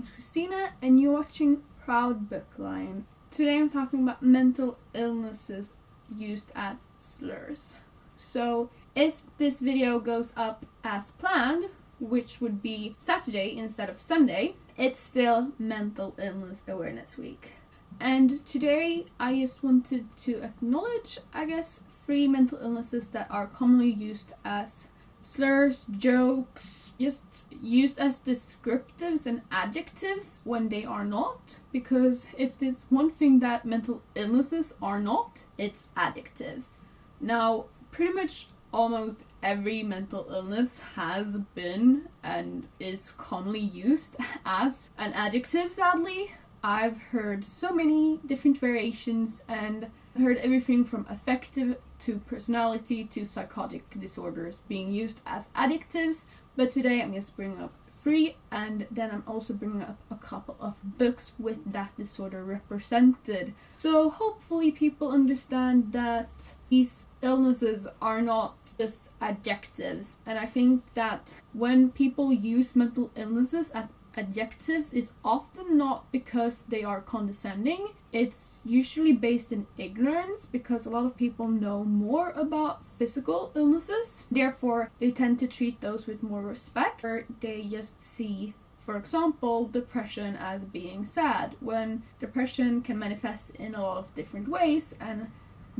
name's Christina and you're watching Proud Bookline. Today I'm talking about mental illnesses used as slurs. So if this video goes up as planned, which would be Saturday instead of Sunday, it's still Mental Illness Awareness Week. And today I just wanted to acknowledge, I guess, 3 mental illnesses that are commonly used as slurs, jokes, just used as descriptives and adjectives when they are not. Because if there's one thing that mental illnesses are not, it's adjectives. Now, pretty much almost every mental illness has been and is commonly used as an adjective, sadly. I've heard so many different variations and I've heard everything from affective to personality to psychotic disorders being used as adjectives, but today I'm just bringing up 3 and then I'm also bringing up a couple of books with that disorder represented. So hopefully people understand that these illnesses are not just adjectives, and I think that when people use mental illnesses as adjectives is often not because they are condescending. It's usually based in ignorance because a lot of people know more about physical illnesses. Therefore, they tend to treat those with more respect, or they just see, for example, depression as being sad, when depression can manifest in a lot of different ways, and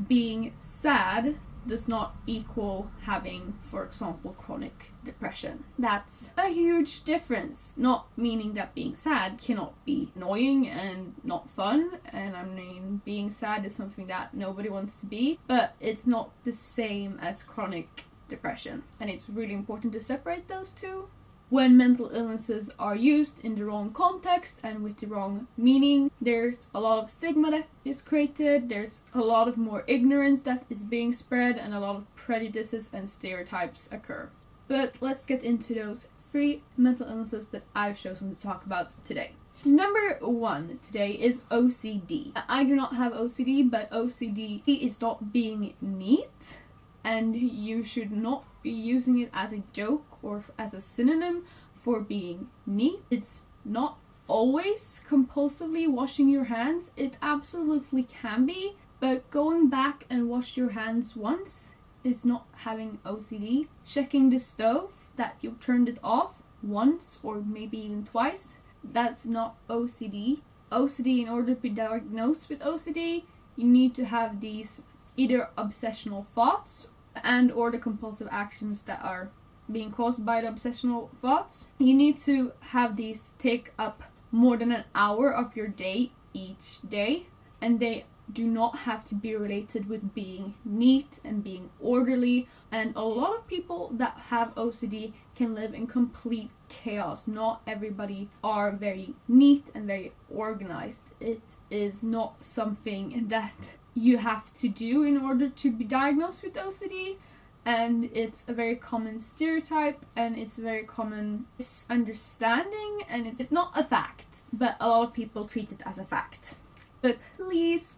being sad does not equal having, for example, chronic depression. That's a huge difference. Not meaning that being sad cannot be annoying and not fun, and I mean being sad is something that nobody wants to be, but it's not the same as chronic depression, and it's really important to separate those two. When mental illnesses are used in the wrong context and with the wrong meaning, there's a lot of stigma that is created, there's a lot of more ignorance that is being spread, and a lot of prejudices and stereotypes occur. But let's get into those 3 mental illnesses that I've chosen to talk about today. Number 1 today is OCD. I do not have OCD, but OCD is not being neat, and you should not be using it as a joke or as a synonym for being neat. It's not always compulsively washing your hands. It absolutely can be, but going back and wash your hands once is not having OCD. Checking the stove that you've turned it off once or maybe even twice, that's not OCD. OCD, in order to be diagnosed with OCD, you need to have these either obsessional thoughts and or the compulsive actions that are being caused by the obsessional thoughts. You need to have these take up more than an hour of your day each day, and they do not have to be related with being neat and being orderly. And a lot of people that have OCD can live in complete chaos. Not everybody are very neat and very organized. It is not something that you have to do in order to be diagnosed with OCD, and it's a very common stereotype and it's a very common misunderstanding, and it's not a fact, but a lot of people treat it as a fact. But please,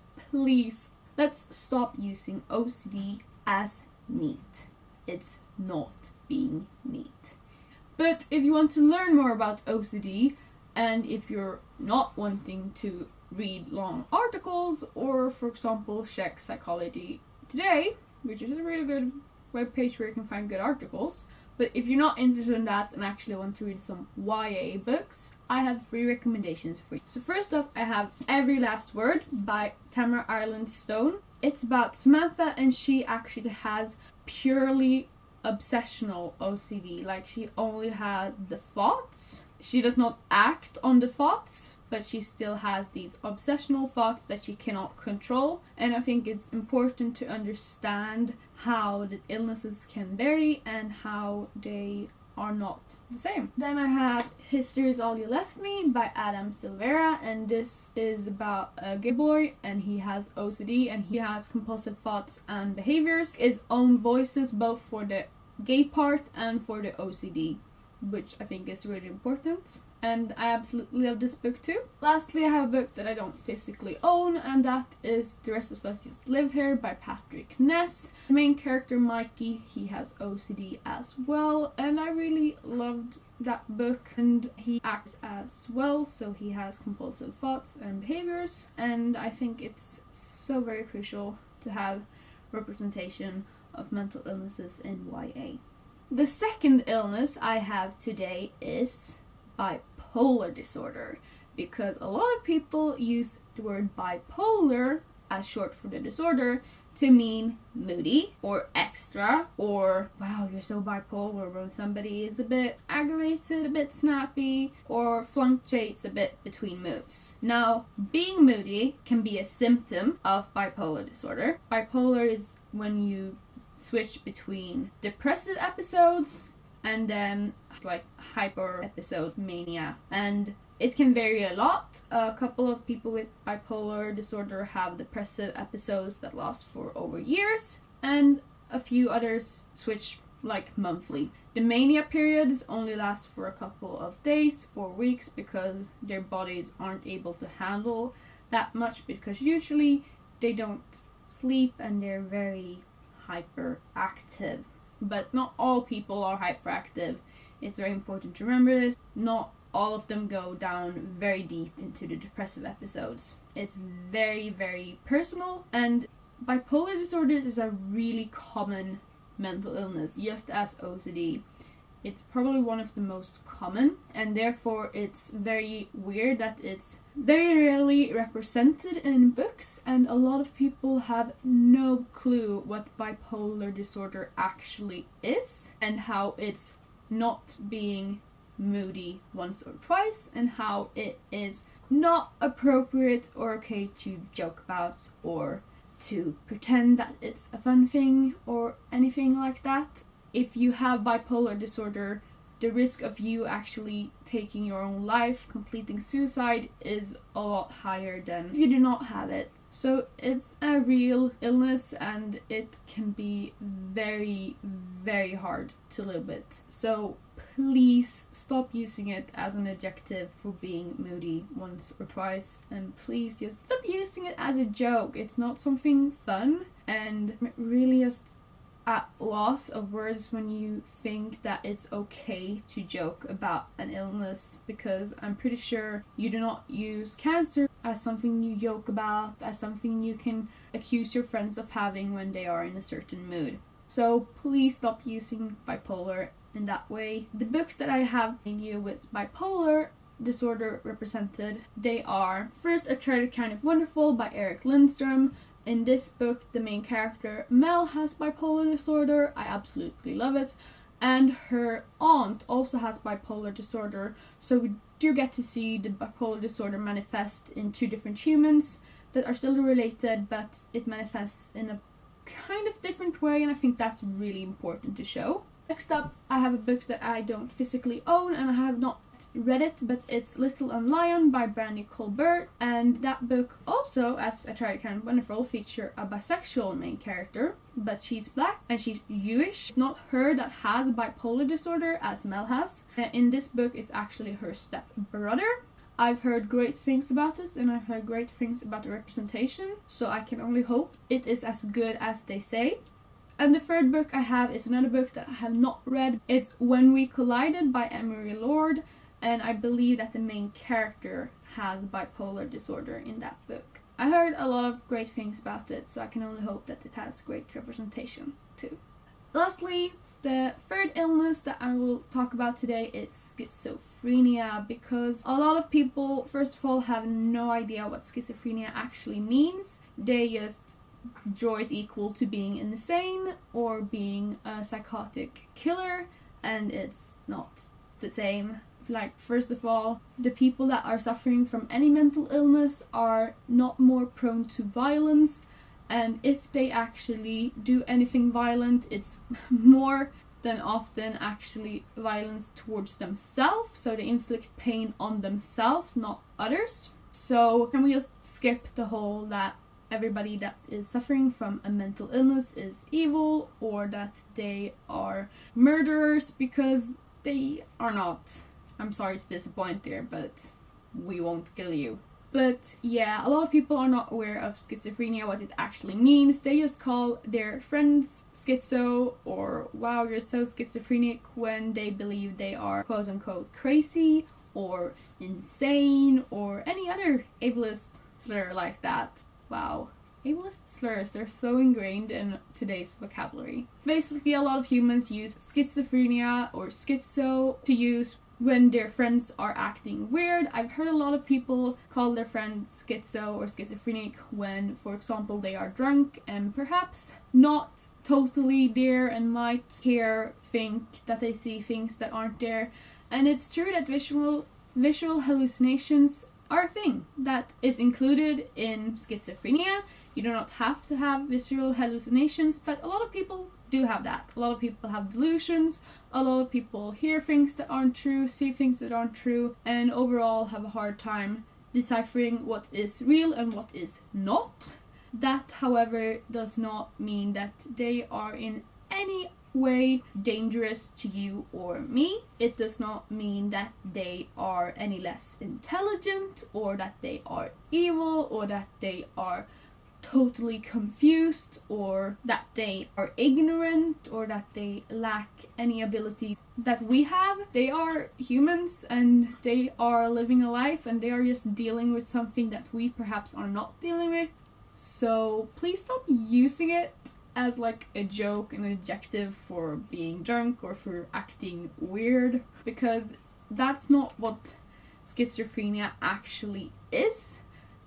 let's stop using OCD as neat. It's not being neat. But if you want to learn more about OCD, and if you're not wanting to read long articles or, for example, check Psychology Today, which is a really good webpage where you can find good articles, but if you're not interested in that and actually want to read some YA books, I have 3 recommendations for you. So first up, I have Every Last Word by Tamara Ireland Stone. It's about Samantha, and she actually has purely obsessional OCD. Like, she only has the thoughts. She does not act on the thoughts, but she still has these obsessional thoughts that she cannot control. And I think it's important to understand how the illnesses can vary and how they are not the same. Then I have History Is All You Left Me by Adam Silvera, and this is about a gay boy, and he has OCD and he has compulsive thoughts and behaviors. His own voices both for the gay part and for the OCD, which I think is really important. and I absolutely love this book too. Lastly, I have a book that I don't physically own, and that is The Rest of Us Just Live Here by Patrick Ness. The main character, Mikey, he has OCD as well, and I really loved that book, and he acts as well, so he has compulsive thoughts and behaviors, and I think it's so very crucial to have representation of mental illnesses in YA. The second illness I have today is bipolar disorder, because a lot of people use the word bipolar as short for the disorder to mean moody or extra, or wow, you're so bipolar, when somebody is a bit aggravated, a bit snappy, or fluctuates a bit between moods. Now, being moody can be a symptom of bipolar disorder. Bipolar is when you switch between depressive episodes and then like hyper episodes, mania, and it can vary a lot. A couple of people with bipolar disorder have depressive episodes that last for over years, and a few others switch like monthly. The mania periods only last for a couple of days or weeks because their bodies aren't able to handle that much, because usually they don't sleep and they're very hyperactive. But not all people are hyperactive. It's very important to remember this. Not all of them go down very deep into the depressive episodes. It's very, very personal, and bipolar disorder is a really common mental illness, just as OCD. It's probably one of the most common, and therefore it's very weird that it's very rarely represented in books, and a lot of people have no clue what bipolar disorder actually is, and how it's not being moody once or twice, and how it is not appropriate or okay to joke about or to pretend that it's a fun thing or anything like that. If you have bipolar disorder, the risk of you actually taking your own life, completing suicide, is a lot higher than if you do not have it. So it's a real illness, and it can be very, very hard to live with. So please stop using it as an adjective for being moody once or twice, and please just stop using it as a joke. It's not something fun, and really just at loss of words when you think that it's okay to joke about an illness, because I'm pretty sure you do not use cancer as something you joke about, as something you can accuse your friends of having when they are in a certain mood. So please stop using bipolar in that way. The books that I have in you with bipolar disorder represented, they are first A Charity Kind of Wonderful by Eric Lindstrom. In this book, the main character, Mel, has bipolar disorder. I absolutely love it. And her aunt also has bipolar disorder. So we do get to see the bipolar disorder manifest in two different humans that are still related, but it manifests in a kind of different way, and I think that's really important to show. Next up, I have a book that I don't physically own, and I have not read it, but it's Little and Lion by Brandy Colbert, and that book also, as A Charity Kind of Wonderful, feature a bisexual main character, but she's black and she's Jewish. It's not her that has bipolar disorder as Mel has. In this book, it's actually her step brother. I've heard great things about it, and I've heard great things about the representation, so I can only hope it is as good as they say. And the third book I have is another book that I have not read. It's When We Collided by Emery Lord, and I believe that the main character has bipolar disorder in that book. I heard a lot of great things about it, so I can only hope that it has great representation too. Lastly, the third illness that I will talk about today is schizophrenia, because a lot of people, first of all, have no idea what schizophrenia actually means. They just draw it equal to being insane or being a psychotic killer, and it's not the same. Like, first of all, the people that are suffering from any mental illness are not more prone to violence, and if they actually do anything violent, it's more than often actually violence towards themselves, so they inflict pain on themselves, not others. So can we just skip the whole that everybody that is suffering from a mental illness is evil, or that they are murderers, because they are not. I'm sorry to disappoint there, but we won't kill you. But yeah, a lot of people are not aware of schizophrenia, what it actually means. They just call their friends schizo, or wow, you're so schizophrenic, when they believe they are quote unquote crazy or insane or any other ableist slur like that. Wow. Ableist slurs, they're so ingrained in today's vocabulary. Basically, a lot of humans use schizophrenia or schizo to use when their friends are acting weird. I've heard a lot of people call their friends schizo or schizophrenic when, for example, they are drunk and perhaps not totally there and might think that they see things that aren't there. And it's true that visual hallucinations are a thing that is included in schizophrenia. You do not have to have visual hallucinations, but a lot of people do have that. A lot of people have delusions, a lot of people hear things that aren't true, see things that aren't true, and overall have a hard time deciphering what is real and what is not. That, however, does not mean that they are in any way dangerous to you or me. It does not mean that they are any less intelligent, or that they are evil, or that they are totally confused, or that they are ignorant, or that they lack any abilities that we have. They are humans and they are living a life, and they are just dealing with something that we perhaps are not dealing with. So please stop using it as like a joke, an adjective for being drunk or for acting weird, because that's not what schizophrenia actually is.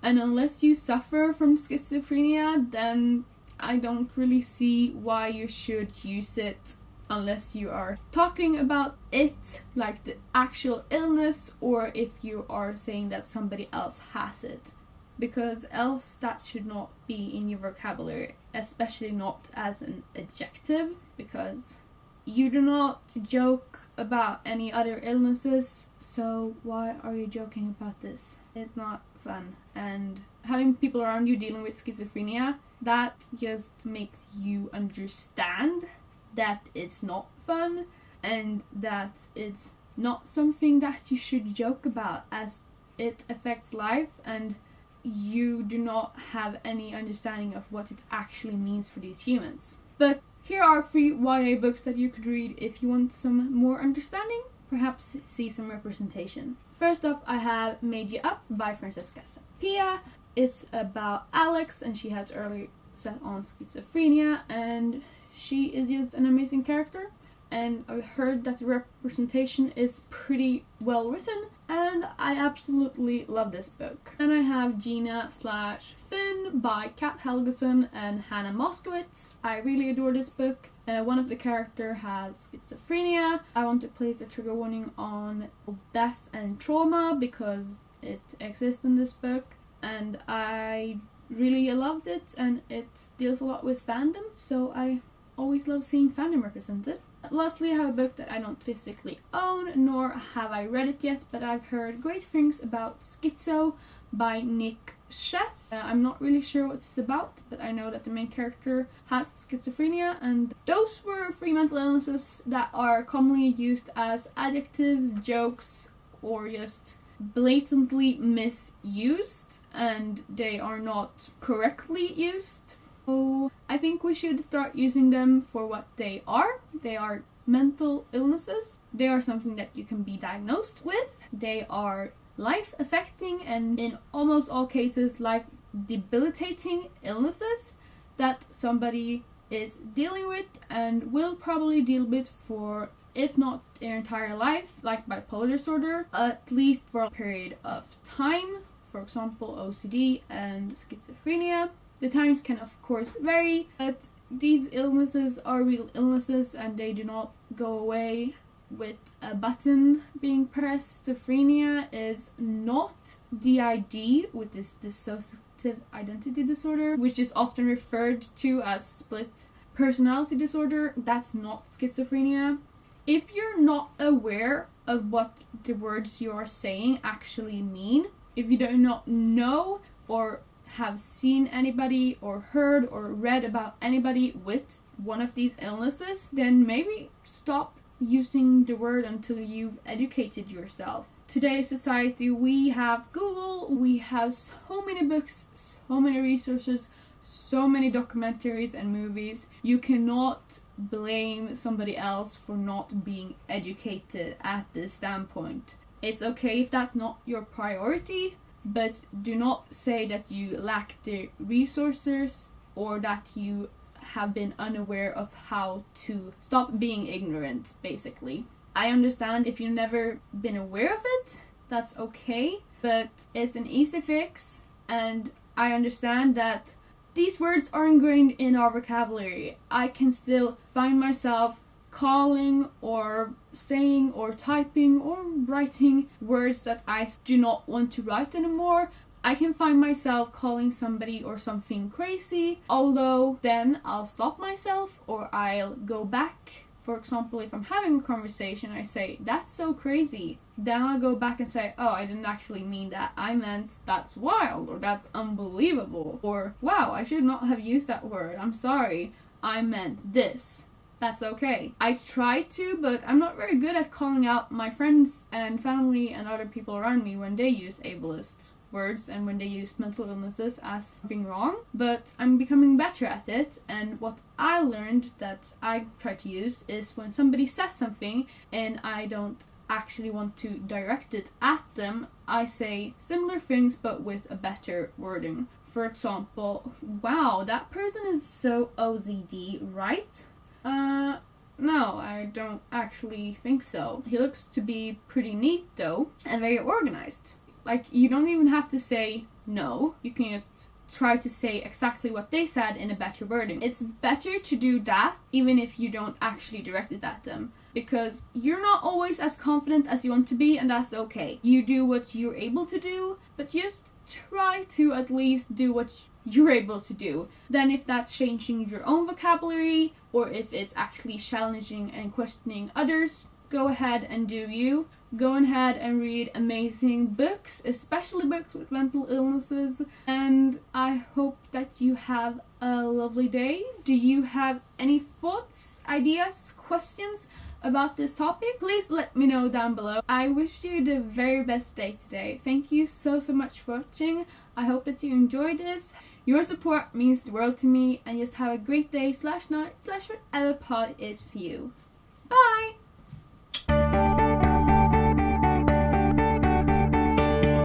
And unless you suffer from schizophrenia, then I don't really see why you should use it, unless you are talking about it, like the actual illness, or if you are saying that somebody else has it. Because else that should not be in your vocabulary, especially not as an adjective, because you do not joke about any other illnesses, so why are you joking about this? It's not fun. And having people around you dealing with schizophrenia, that just makes you understand that it's not fun and that it's not something that you should joke about, as it affects life and you do not have any understanding of what it actually means for these humans. But here are 3 YA books that you could read if you want some more understanding, perhaps see some representation. First up, I have Made You Up by Francesca Sapia. It's about Alex, and she has early set on schizophrenia, and she is just an amazing character. And I've heard that the representation is pretty well written, and I absolutely love this book. Then I have Gina/Finn by Kat Helgeson and Hannah Moskowitz. I really adore this book. One of the characters has schizophrenia. I want to place a trigger warning on death and trauma because it exists in this book, and I really loved it, and it deals a lot with fandom, so I always love seeing fandom represented. Lastly, I have a book that I don't physically own, nor have I read it yet, but I've heard great things about Schizo by Nick Sheff. I'm not really sure what it's about, but I know that the main character has schizophrenia, and those were 3 mental illnesses that are commonly used as adjectives, jokes, or just blatantly misused, and they are not correctly used. So I think we should start using them for what they are. They are mental illnesses. They are something that you can be diagnosed with. They are life-affecting and in almost all cases life-debilitating illnesses that somebody is dealing with and will probably deal with for, if not their entire life, like bipolar disorder, at least for a period of time. For example, OCD and schizophrenia. The times can of course vary, but these illnesses are real illnesses and they do not go away with a button being pressed. Schizophrenia is not DID, with this dissociative identity disorder, which is often referred to as split personality disorder. That's not schizophrenia. If you're not aware of what the words you are saying actually mean, if you do not know or have seen anybody or heard or read about anybody with one of these illnesses, then maybe stop using the word until you've educated yourself. Today's society, we have Google, we have so many books, so many resources, so many documentaries and movies. You cannot blame somebody else for not being educated at this standpoint. It's okay if that's not your priority, but do not say that you lack the resources or that you have been unaware of how to stop being ignorant, basically. I understand if you've never been aware of it, that's okay, but it's an easy fix, and I understand that these words are ingrained in our vocabulary. I can still find myself calling or saying or typing or writing words that I do not want to write anymore. I can find myself calling somebody or something crazy, although then I'll stop myself or I'll go back. For example, if I'm having a conversation, I say, that's so crazy. Then I'll go back and say, oh, I didn't actually mean that. I meant that's wild, or that's unbelievable, or wow, I should not have used that word. I'm sorry. I meant this. That's okay. I try to, but I'm not very good at calling out my friends and family and other people around me when they use ableist words and when they use mental illnesses as something wrong, but I'm becoming better at it. And what I learned that I try to use is when somebody says something and I don't actually want to direct it at them, I say similar things but with a better wording. For example, wow, that person is so OCD, right? No, I don't actually think so. He looks to be pretty neat though, and very organized. Like, you don't even have to say no. You can just try to say exactly what they said in a better wording. It's better to do that even if you don't actually direct it at them, because you're not always as confident as you want to be, and that's okay. You do what you're able to do, but just try to at least do what you're able to do. Then if that's changing your own vocabulary or if it's actually challenging and questioning others, go ahead and do you. Go ahead and read amazing books, especially books with mental illnesses, and I hope that you have a lovely day. Do you have any thoughts, ideas, questions about this topic? Please let me know down below. I wish you the very best day today. Thank you so much for watching. I hope that you enjoyed this. Your support means the world to me, and just have a great day /night/whatever pod is for you. Bye!